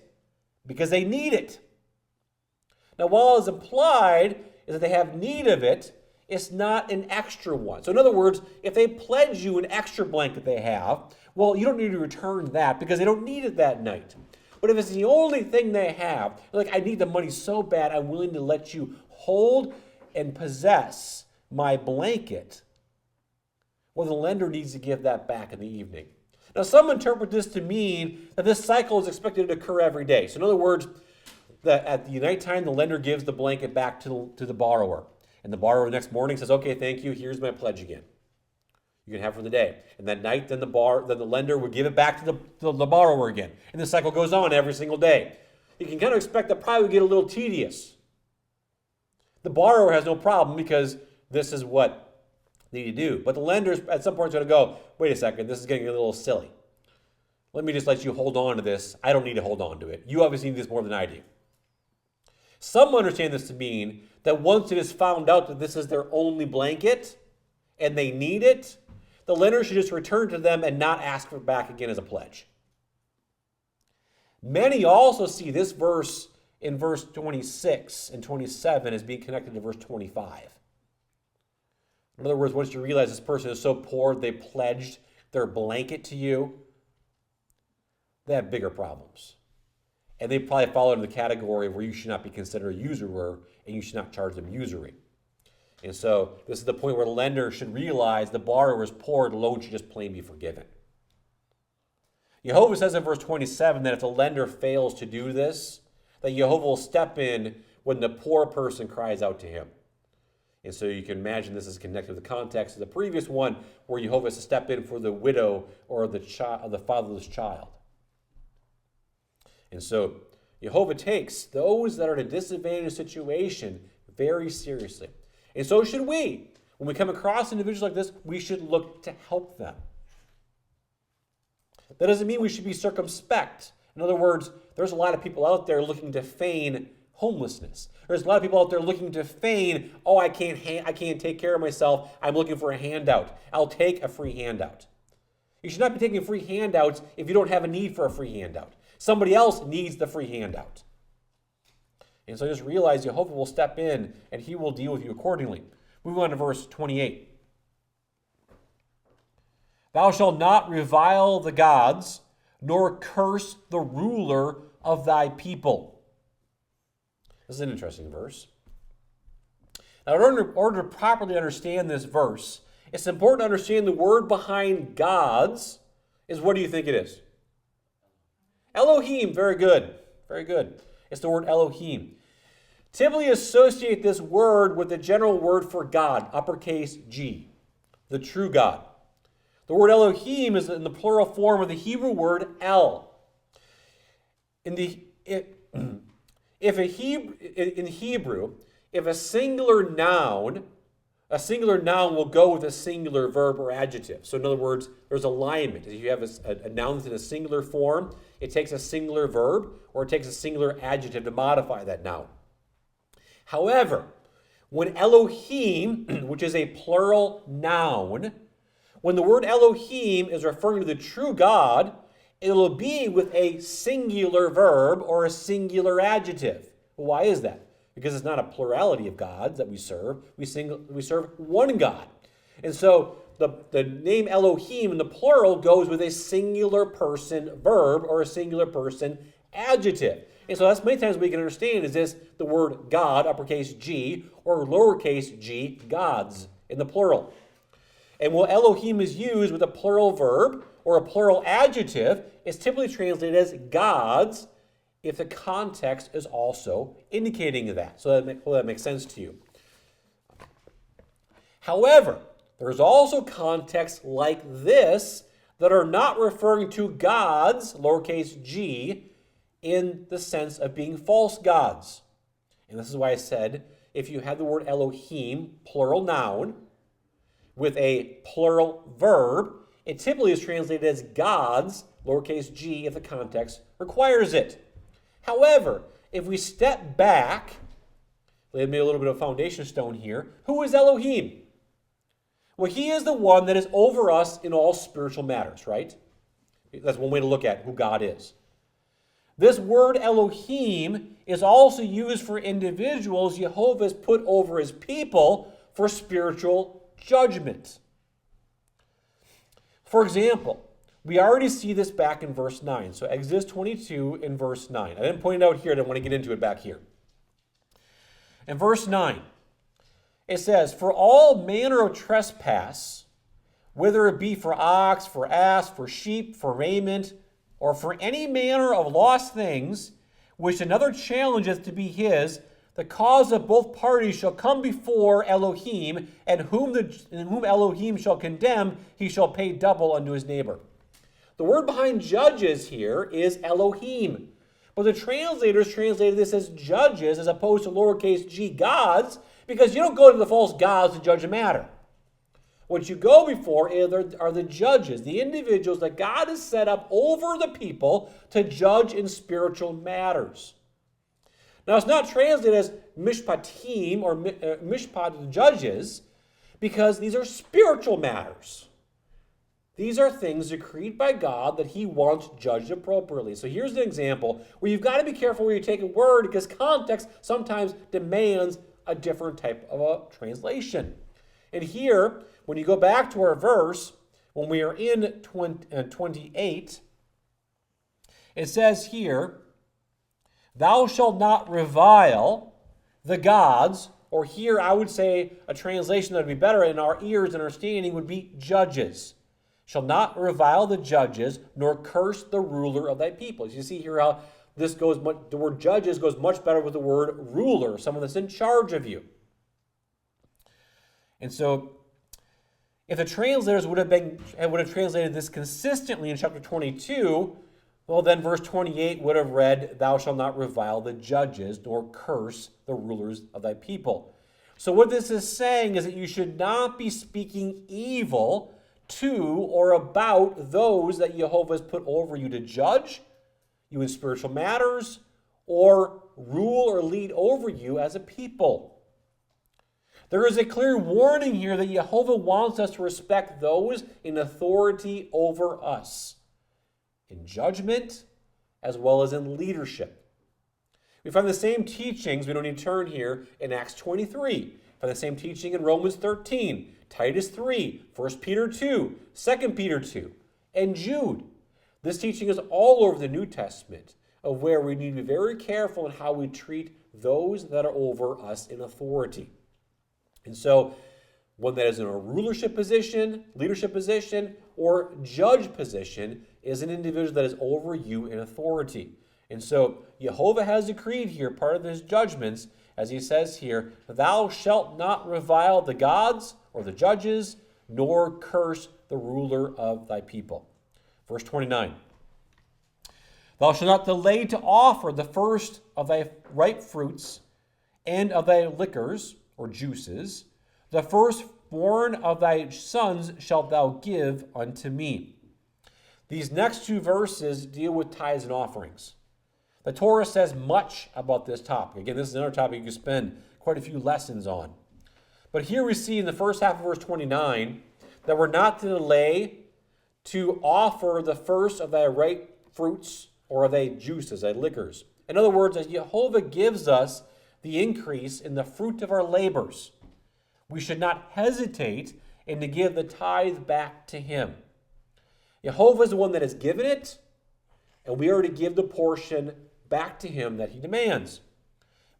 because they need it. Now, while it's implied is that they have need of it, it's not an extra one. So in other words, if they pledge you an extra blanket they have, well, you don't need to return that because they don't need it that night. But if it's the only thing they have, like, I need the money so bad, I'm willing to let you hold and possess my blanket, well, the lender needs to give that back in the evening. Now, some interpret this to mean that this cycle is expected to occur every day. So in other words, that at the nighttime, the lender gives the blanket back to the borrower. And the borrower the next morning says, okay, thank you, here's my pledge again. You can have for the day. And that night, then the lender would give it back to the borrower again. And the cycle goes on every single day. You can kind of expect that probably would get a little tedious. The borrower has no problem because this is what they need to do. But the lender's at some point is going to go, wait a second, this is getting a little silly. Let me just let you hold on to this. I don't need to hold on to it. You obviously need this more than I do. Some understand this to mean that once it is found out that this is their only blanket and they need it, the lender should just return to them and not ask for it back again as a pledge. Many also see this verse in verse 26 and 27 as being connected to verse 25. In other words, once you realize this person is so poor they pledged their blanket to you, they have bigger problems. And they probably fall into the category where you should not be considered a usurer and you should not charge them usury. And so this is the point where the lender should realize the borrower is poor, the loan should just plain be forgiven. Yehovah says in verse 27 that if the lender fails to do this, that Yehovah will step in when the poor person cries out to him. And so you can imagine this is connected to the context of the previous one where Yehovah has to step in for the widow or the fatherless child. And so Yehovah takes those that are in a disadvantaged situation very seriously. And so should we. When we come across individuals like this, we should look to help them. That doesn't mean we should be circumspect. In other words, there's a lot of people out there looking to feign homelessness. There's a lot of people out there looking to feign, oh, I can't take care of myself. I'm looking for a handout. I'll take a free handout. You should not be taking free handouts if you don't have a need for a free handout. Somebody else needs the free handout. And so just realize Yehovah will step in and he will deal with you accordingly. Move on to verse 28. Thou shalt not revile the gods, nor curse the ruler of thy people. This is an interesting verse. Now, in order to properly understand this verse, it's important to understand the word behind gods is, what do you think it is? Elohim. Very good. Very good. It's the word Elohim. Typically associate this word with the general word for God, uppercase G, the true God. The word Elohim is in the plural form of the Hebrew word El. In Hebrew, if a singular noun will go with a singular verb or adjective. So in other words, there's alignment. If you have a noun that's in a singular form, it takes a singular verb or it takes a singular adjective to modify that noun. However, when Elohim, which is a plural noun, when the word Elohim is referring to the true God, it will be with a singular verb or a singular adjective. Why is that? Because it's not a plurality of gods that we serve. We serve one God. And so the name Elohim in the plural goes with a singular person verb or a singular person adjective. And so that's many times we can understand, is this the word God, uppercase G, or lowercase g, gods, in the plural. And when Elohim is used with a plural verb or a plural adjective, it's typically translated as gods if the context is also indicating that. So that makes sense to you. However, there's also contexts like this that are not referring to gods, lowercase g, in the sense of being false gods. And this is why I said, if you have the word Elohim, plural noun, with a plural verb, it typically is translated as gods, lowercase g, if the context requires it. However, if we step back, let me a little bit of foundation stone here. Who is Elohim? Well, he is the one that is over us in all spiritual matters, right? That's one way to look at who God is. This word Elohim is also used for individuals Yehovah has put over his people for spiritual judgment. For example, we already see this back in verse 9. So Exodus 22 in verse 9. I didn't point it out here. I didn't want to get into it back here. In verse 9, it says, for all manner of trespass, whether it be for ox, for ass, for sheep, for raiment, or for any manner of lost things, which another challengeth to be his, the cause of both parties shall come before Elohim, and whom Elohim shall condemn, he shall pay double unto his neighbor. The word behind judges here is Elohim. But the translators translated this as judges as opposed to lowercase g gods, because you don't go to the false gods to judge a matter. What you go before are the judges, the individuals that God has set up over the people to judge in spiritual matters. Now, it's not translated as mishpatim or mishpat judges, because these are spiritual matters. These are things decreed by God that he wants judged appropriately. So here's an example where you've got to be careful where you take a word, because context sometimes demands a different type of a translation. And here, when you go back to our verse, when we are in 28, it says here, thou shalt not revile the gods, or here I would say a translation that would be better in our ears and understanding would be judges. Shall not revile the judges, nor curse the ruler of thy people. You see here how this goes, the word judges goes much better with the word ruler, someone that's in charge of you. And so, if the translators would have translated this consistently in chapter 22, well, then verse 28 would have read, thou shalt not revile the judges, nor curse the rulers of thy people. So what this is saying is that you should not be speaking evil to or about those that Yehovah has put over you to judge you in spiritual matters or rule or lead over you as a people. There is a clear warning here that Yehovah wants us to respect those in authority over us, in judgment as well as in leadership. We find the same teachings, we don't need to turn here, in Acts 23. We find the same teaching in Romans 13, Titus 3, 1 Peter 2, 2 Peter 2, and Jude. This teaching is all over the New Testament of where we need to be very careful in how we treat those that are over us in authority. And so, one that is in a rulership position, leadership position, or judge position is an individual that is over you in authority. And so, Yehovah has decreed here, part of his judgments, as he says here, thou shalt not revile the gods or the judges, nor curse the ruler of thy people. Verse 29. Thou shalt not delay to offer the first of thy ripe fruits and of thy liquors, or juices, the firstborn of thy sons shalt thou give unto me. These next two verses deal with tithes and offerings. The Torah says much about this topic. Again, this is another topic you could spend quite a few lessons on. But here we see in the first half of verse 29 that we're not to delay to offer the first of thy ripe fruits or of thy juices, thy liquors. In other words, as Yehovah gives us the increase in the fruit of our labors, we should not hesitate in to give the tithe back to him. Yehovah is the one that has given it, and we are to give the portion back to him that he demands.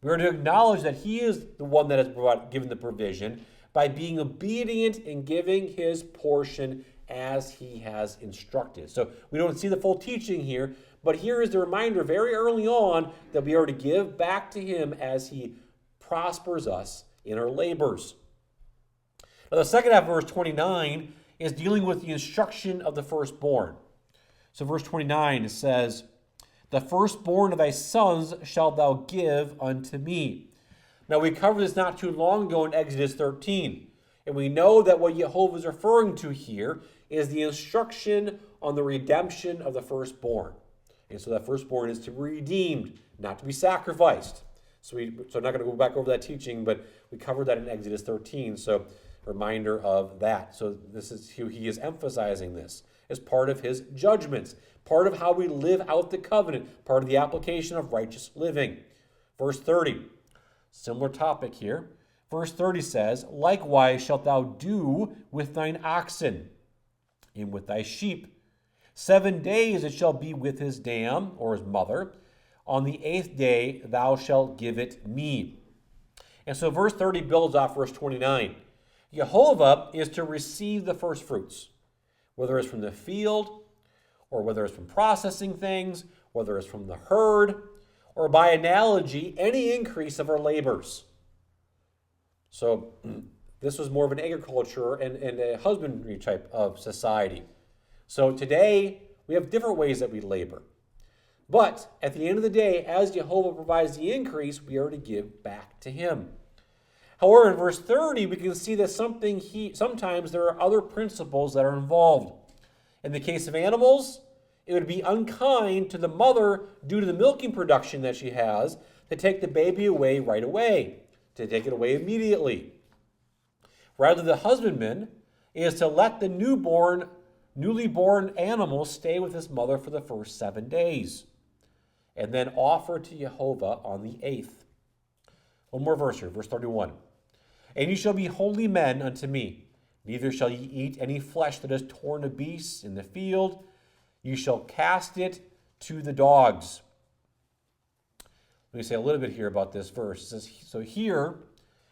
We are to acknowledge that he is the one that has given the provision by being obedient in giving his portion as he has instructed. So we don't see the full teaching here, but here is the reminder very early on that we are to give back to him as he prospers us in our labors. Now the second half of verse 29 is dealing with the instruction of the firstborn. So verse 29 says, the firstborn of thy sons shalt thou give unto me. Now we covered this not too long ago in Exodus 13. And we know that what Yehovah is referring to here is the instruction on the redemption of the firstborn. And so that firstborn is to be redeemed, not to be sacrificed. So I'm not going to go back over that teaching, but we covered that in Exodus 13. So reminder of that. So this is who he is emphasizing this as part of his judgments, part of how we live out the covenant, part of the application of righteous living. Verse 30, similar topic here. Verse 30 says, likewise shalt thou do with thine oxen and with thy sheep. 7 days it shall be with his dam, or his mother. On the 8th day thou shalt give it me. And so verse 30 builds off verse 29. Yehovah is to receive the first fruits, whether it's from the field, or whether it's from processing things, whether it's from the herd, or by analogy, any increase of her labors. So this was more of an agriculture and a husbandry type of society. So today, we have different ways that we labor. But at the end of the day, as Yehovah provides the increase, we are to give back to him. However, in verse 30, we can see that sometimes there are other principles that are involved. In the case of animals, it would be unkind to the mother, due to the milking production that she has, to take the baby away right away, to take it away immediately. Rather, the husbandman is to let the newly born animal stay with his mother for the first 7 days, and then offer to Yehovah on the 8th. One more verse here, verse 31. And ye shall be holy men unto me, neither shall ye eat any flesh that is torn of beasts in the field. You shall cast it to the dogs. Let me say a little bit here about this verse. It says, so here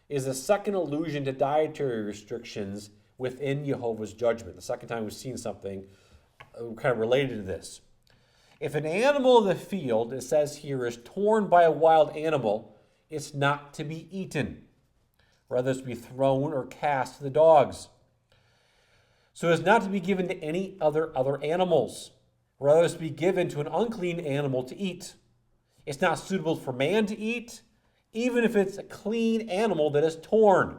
is a second allusion to dietary restrictions within Yehovah's judgment. The second time we've seen something kind of related to this. If an animal of the field, it says here, is torn by a wild animal, it's not to be eaten. Rather, it's to be thrown or cast to the dogs. So it's not to be given to any other animals. Rather, it's to be given to an unclean animal to eat. It's not suitable for man to eat, even if it's a clean animal that is torn.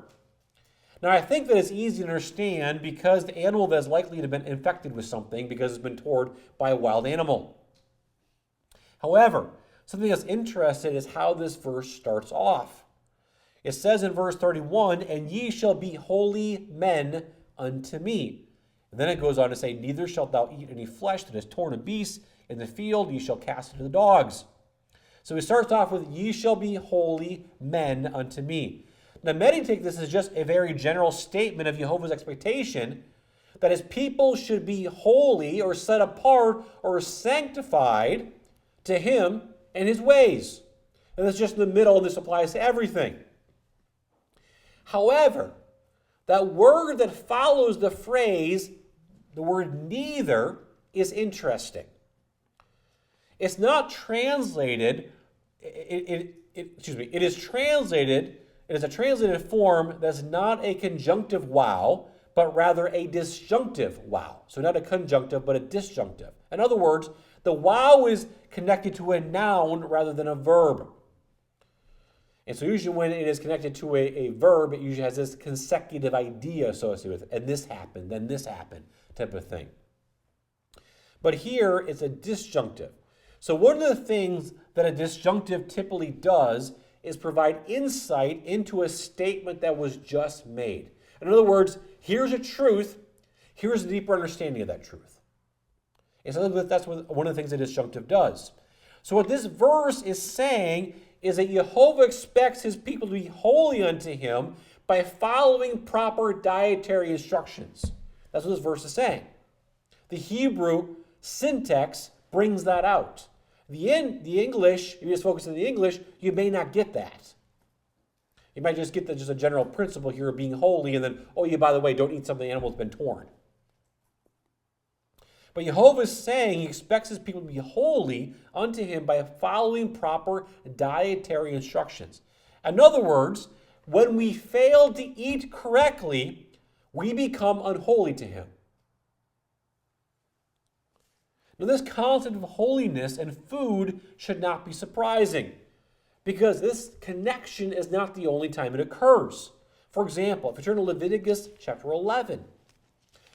Now, I think that it's easy to understand because the animal that is likely to have been infected with something because it's been torn by a wild animal. However, something that's interesting is how this verse starts off. It says in verse 31, and ye shall be holy men unto me. And then it goes on to say, neither shalt thou eat any flesh that is torn of beasts in the field, ye shall cast it to the dogs. So it starts off with, ye shall be holy men unto me. Now, many take this as just a very general statement of Yehovah's expectation that his people should be holy or set apart or sanctified to him and his ways. And that's just in the middle, and this applies to everything. However, that word that follows the phrase, the word neither, is interesting. It's not translated, it is translated, it is a translated form that's not a conjunctive wow, but rather a disjunctive wow. So not a conjunctive, but a disjunctive. In other words, the wow is connected to a noun rather than a verb. And so usually when it is connected to a verb, it usually has this consecutive idea associated with it. And this happened, then this happened type of thing. But here it's a disjunctive. So one of the things that a disjunctive typically does is provide insight into a statement that was just made. In other words, here's a truth, here's a deeper understanding of that truth. And so that's one of the things a disjunctive does. So what this verse is saying is that Yehovah expects his people to be holy unto him by following proper dietary instructions. That's what this verse is saying. The Hebrew syntax brings that out. The English, if you just focus on the English, you may not get that. You might just get just a general principle here of being holy, and then, oh yeah, by the way, don't eat something the animal's been torn. But Yehovah is saying he expects his people to be holy unto him by following proper dietary instructions. In other words, when we fail to eat correctly, we become unholy to him. Now, this concept of holiness and food should not be surprising, because this connection is not the only time it occurs. For example, if you turn to Leviticus chapter 11.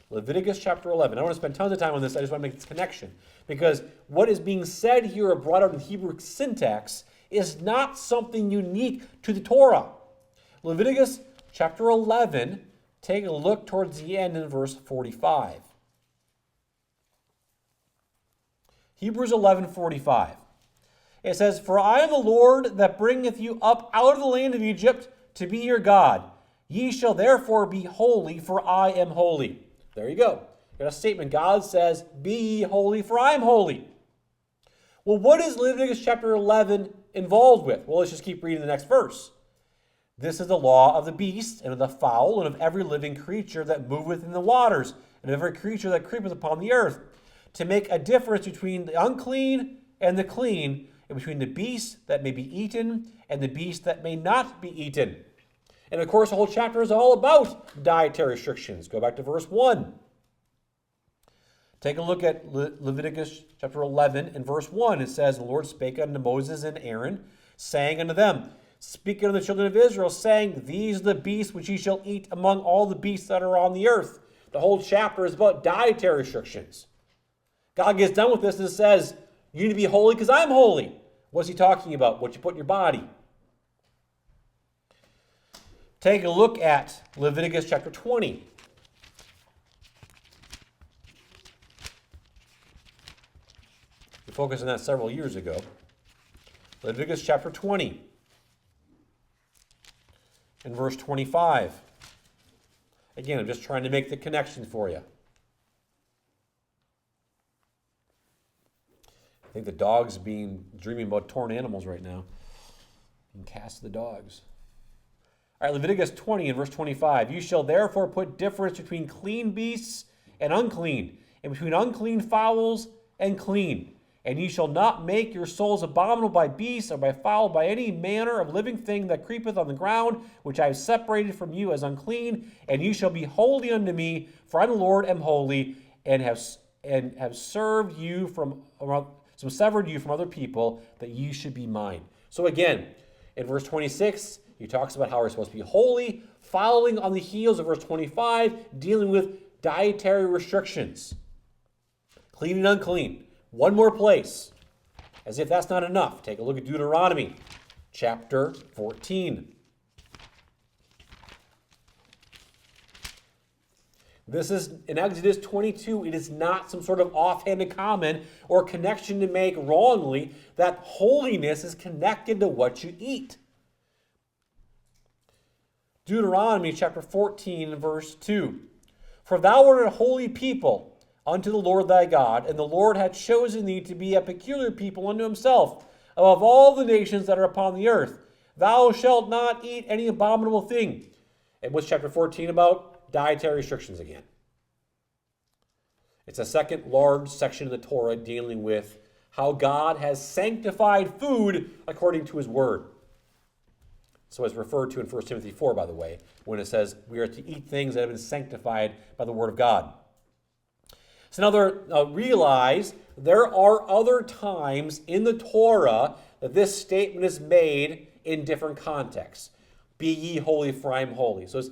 Leviticus chapter 11. I don't want to spend tons of time on this. I just want to make this connection. Because what is being said here or brought out in Hebrew syntax is not something unique to the Torah. Leviticus chapter 11, take a look towards the end in verse 45. Hebrews 11:45. It says, For I am the Lord that bringeth you up out of the land of Egypt to be your God. Ye shall therefore be holy, for I am holy. There you go. You got a statement. God says, be ye holy, for I am holy. Well, what is Leviticus chapter 11 involved with? Well, let's just keep reading the next verse. This is the law of the beast, and of the fowl, and of every living creature that moveth in the waters, and of every creature that creepeth upon the earth, to make a difference between the unclean and the clean, and between the beast that may be eaten and the beast that may not be eaten. And of course, the whole chapter is all about dietary restrictions. Go back to verse 1. Take a look at Leviticus chapter 11 and verse 1. It says, "The Lord spake unto Moses and Aaron, saying unto them, Speak unto the children of Israel, saying, These are the beasts which ye shall eat among all the beasts that are on the earth." The whole chapter is about dietary restrictions. God gets done with this and says, you need to be holy because I'm holy. What's he talking about? What you put in your body. Take a look at Leviticus chapter 20. We focused on that several years ago. Leviticus chapter 20 and verse 25. Again, I'm just trying to make the connection for you. I think the dog's dreaming about torn animals right now. You can cast the dogs. All right, Leviticus 20 and verse 25. "You shall therefore put difference between clean beasts and unclean, and between unclean fowls and clean. And ye shall not make your souls abominable by beasts, or by fowl, by any manner of living thing that creepeth on the ground, which I have separated from you as unclean. And ye shall be holy unto me, for I the Lord am holy, and have served you severed you from other people, that ye should be mine." So again, in verse 26, he talks about how we're supposed to be holy, following on the heels of verse 25, dealing with dietary restrictions. Clean and unclean. One more place. As if that's not enough, take a look at Deuteronomy chapter 14. This is in Exodus 22. It is not some sort of offhanded comment or connection to make wrongly. That holiness is connected to what you eat. Deuteronomy chapter 14 and verse 2. "For thou art a holy people unto the Lord thy God, and the Lord hath chosen thee to be a peculiar people unto himself, above all the nations that are upon the earth. Thou shalt not eat any abominable thing." And what's chapter 14 about? Dietary restrictions again. It's a second large section of the Torah dealing with how God has sanctified food according to his word. So it's referred to in 1 Timothy 4, by the way, when it says we are to eat things that have been sanctified by the word of God. So now realize there are other times in the Torah that this statement is made in different contexts. "Be ye holy, for I am holy." So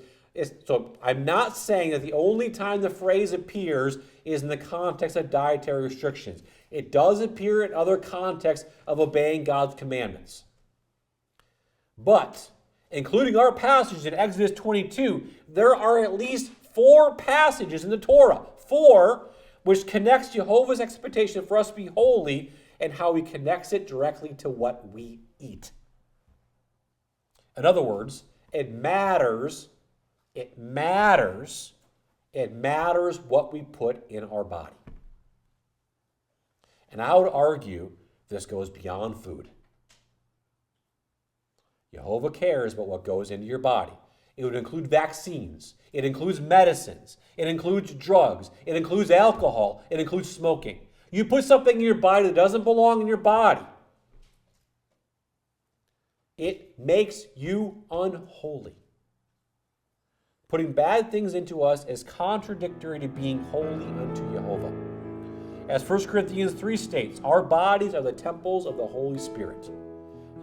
I'm not saying that the only time the phrase appears is in the context of dietary restrictions. It does appear in other contexts of obeying God's commandments. But, including our passage in Exodus 22, there are at least 4 passages in the Torah, 4, which connects Jehovah's expectation for us to be holy and how he connects it directly to what we eat. In other words, it matters what we put in our body. And I would argue this goes beyond food. Yehovah cares about what goes into your body. It would include vaccines. It includes medicines. It includes drugs. It includes alcohol. It includes smoking. You put something in your body that doesn't belong in your body, it makes you unholy. Putting bad things into us is contradictory to being holy unto Yehovah. As 1 Corinthians 3 states, our bodies are the temples of the Holy Spirit.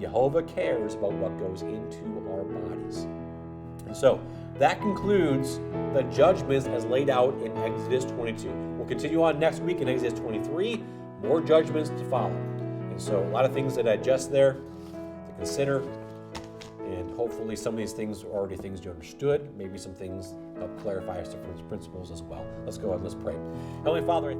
Yehovah cares about what goes into our bodies. And so, that concludes the judgments as laid out in Exodus 22. We'll continue on next week in Exodus 23, more judgments to follow. And so, a lot of things to digest there, to consider. And hopefully some of these things are already things you understood. Maybe some things help clarify some principles as well. Let's go ahead and let's pray. Heavenly Father,